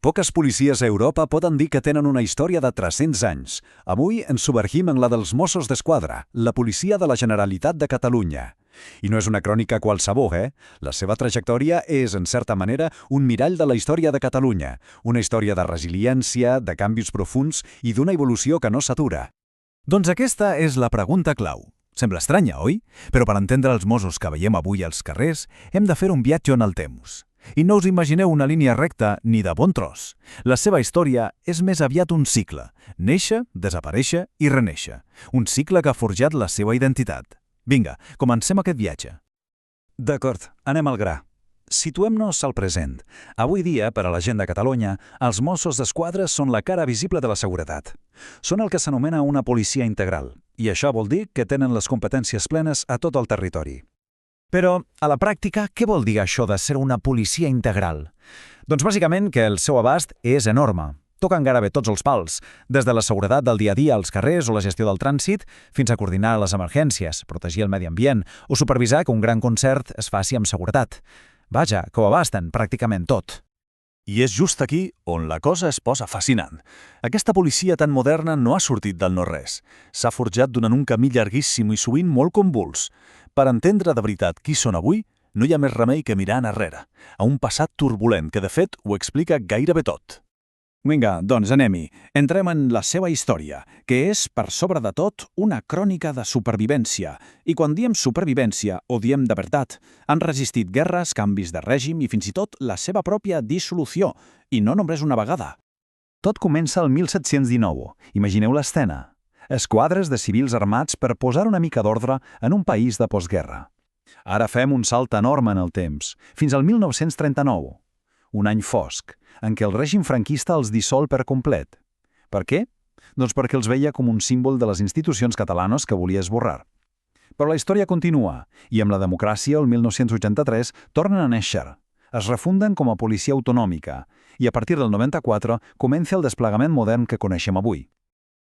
Poques policies a Europa poden dir que tenen una història de 300 anys. Avui ens submergim en la dels Mossos d'Esquadra, la policia de la Generalitat de Catalunya. I no és una crònica qualsevol, La seva trajectòria és, en certa manera, un mirall de la història de Catalunya, una història de resiliència, de canvis profunds i d'una evolució que no s'atura. Doncs aquesta és la pregunta clau. Sembla estranya, oi? Però per entendre els Mossos que veiem avui als carrers, hem de fer un viatge en el temps. I no us imagineu una línia recta ni de bon tros. La seva història és més aviat un cicle. Néixer, desaparèixer i renéixer. Un cicle que ha forjat la seva identitat. Vinga, comencem aquest viatge. D'acord, anem al gra. Situem-nos al present. Avui dia, per a la gent de Catalunya, els Mossos d'Esquadra són la cara visible de la seguretat. Són el que s'anomena una policia integral, i això vol dir que tenen les competències plenes a tot el territori. Però, a la pràctica, què vol dir això de ser una policia integral? Doncs bàsicament que el seu abast és enorme. Toquen gairebé tots els pals, des de la seguretat del dia a dia als carrers o la gestió del trànsit, fins a coordinar les emergències, protegir el medi ambient o supervisar que un gran concert es faci amb seguretat. Vaja, que ho abasten pràcticament tot. I és just aquí on la cosa es posa fascinant. Aquesta policia tan moderna no ha sortit del no-res. S'ha forjat durant un camí llarguíssim i sovint molt convuls. Per entendre de veritat qui són avui, no hi ha més remei que mirar enrere, a un passat turbulent que, de fet, ho explica gairebé tot. Vinga, doncs anem-hi. Entrem en la seva història, que és, per sobre de tot, una crònica de supervivència. I quan diem supervivència, ho diem de veritat. Han resistit guerres, canvis de règim i fins i tot la seva pròpia dissolució, i no només una vegada. Tot comença el 1719. Imagineu l'escena. Esquadres de civils armats per posar una mica d'ordre en un país de postguerra. Ara fem un salt enorme en el temps, fins al 1939. Un any fosc, en què el règim franquista els dissol per complet. Per què? Doncs perquè els veia com un símbol de les institucions catalanes que volia esborrar. Però la història continua, i amb la democràcia, el 1983, tornen a néixer. Es refunden com a policia autonòmica, i a partir del 94 comença el desplegament modern que coneixem avui.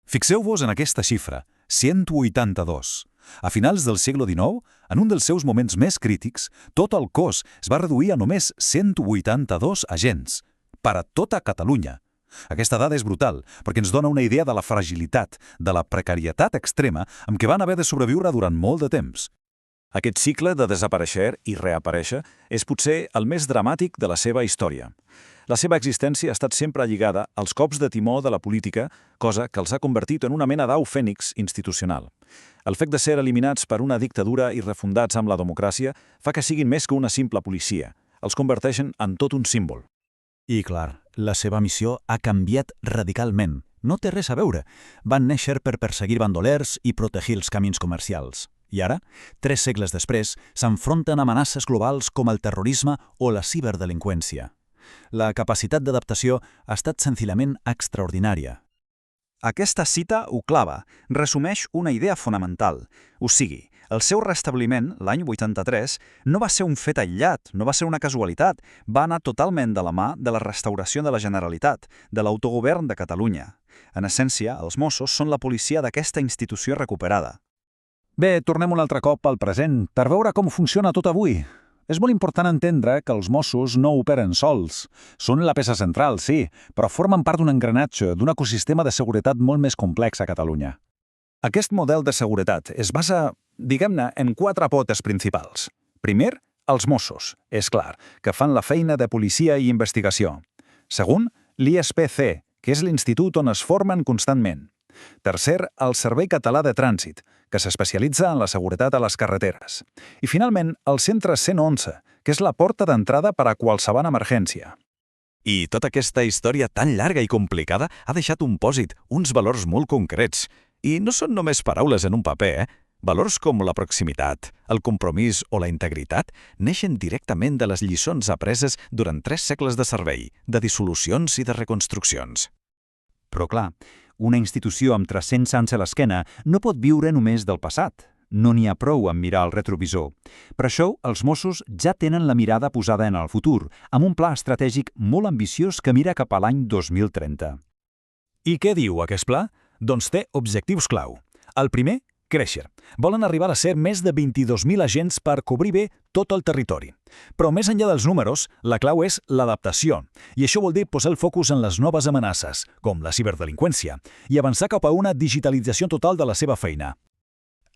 Fixeu-vos en aquesta xifra, 182. A finals del segle XIX, en un dels seus moments més crítics, tot el cos es va reduir a només 182 agents, per a tota Catalunya. Aquesta dada és brutal, perquè ens dona una idea de la fragilitat, de la precarietat extrema amb què van haver de sobreviure durant molt de temps. Aquest cicle de desaparèixer i reaparèixer és potser el més dramàtic de la seva història. La seva existència ha estat sempre lligada als cops de timó de la política, cosa que els ha convertit en una mena d'au fènix institucional. El fet de ser eliminats per una dictadura i refundats amb la democràcia fa que siguin més que una simple policia. Els converteixen en tot un símbol. I clar, la seva missió ha canviat radicalment. No té res a veure. Van néixer per perseguir bandolers i protegir els camins comercials. I ara, 3 segles després, s'enfronten a amenaces globals com el terrorisme o la ciberdelinqüència. La capacitat d'adaptació ha estat senzillament extraordinària. Aquesta cita ho clava, resumeix una idea fonamental. O sigui, el seu restabliment, l'any 83, no va ser un fet aïllat, no va ser una casualitat, va anar totalment de la mà de la restauració de la Generalitat, de l'autogovern de Catalunya. En essència, els Mossos són la policia d'aquesta institució recuperada. Bé, tornem un altre cop al present per veure com funciona tot avui. És molt important entendre que els Mossos no operen sols. Són la peça central, sí, però formen part d'un engranatge, d'un ecosistema de seguretat molt més complex a Catalunya. Aquest model de seguretat es basa, diguem-ne, en 4 potes principals. Primer, els Mossos, és clar, que fan la feina de policia i investigació. Segon, l'ISPC, que és l'institut on es formen constantment. Tercer, el Servei Català de Trànsit, que s'especialitza en la seguretat a les carreteres. I finalment, el Centre 111, que és la porta d'entrada per a qualsevol emergència. I tota aquesta història tan llarga i complicada ha deixat un pòsit, uns valors molt concrets. I no són només paraules en un paper, Valors com la proximitat, el compromís o la integritat neixen directament de les lliçons apreses durant 3 segles de servei, de dissolucions i de reconstruccions. Però clar, una institució amb 300 anys a l'esquena no pot viure només del passat. No n'hi ha prou amb mirar el retrovisor. Per això, els Mossos ja tenen la mirada posada en el futur, amb un pla estratègic molt ambiciós que mira cap a l'any 2030. I què diu aquest pla? Doncs té objectius clau. El primer, Créixer. Volen arribar a ser més de 22.000 agents per cobrir bé tot el territori. Però més enllà dels números, la clau és l'adaptació. I això vol dir posar el focus en les noves amenaces, com la ciberdelinqüència, i avançar cap a una digitalització total de la seva feina.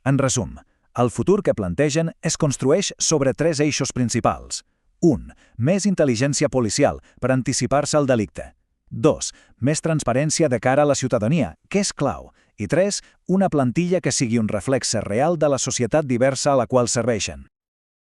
En resum, el futur que plantegen es construeix sobre 3 eixos principals. 1. Més intel·ligència policial per anticipar-se al delicte. 2. Més transparència de cara a la ciutadania, que és clau. I 3. Una plantilla que sigui un reflexe real de la societat diversa a la qual serveixen.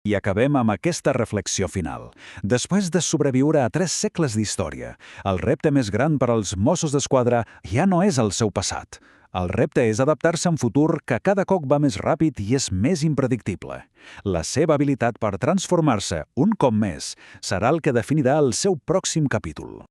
I acabem amb aquesta reflexió final. Després de sobreviure a 3 segles d'història, el repte més gran per als Mossos d'Esquadra ja no és el seu passat. El repte és adaptar-se a un futur que cada cop va més ràpid i és més impredictible. La seva habilitat per transformar-se, un cop més, serà el que definirà el seu pròxim capítol.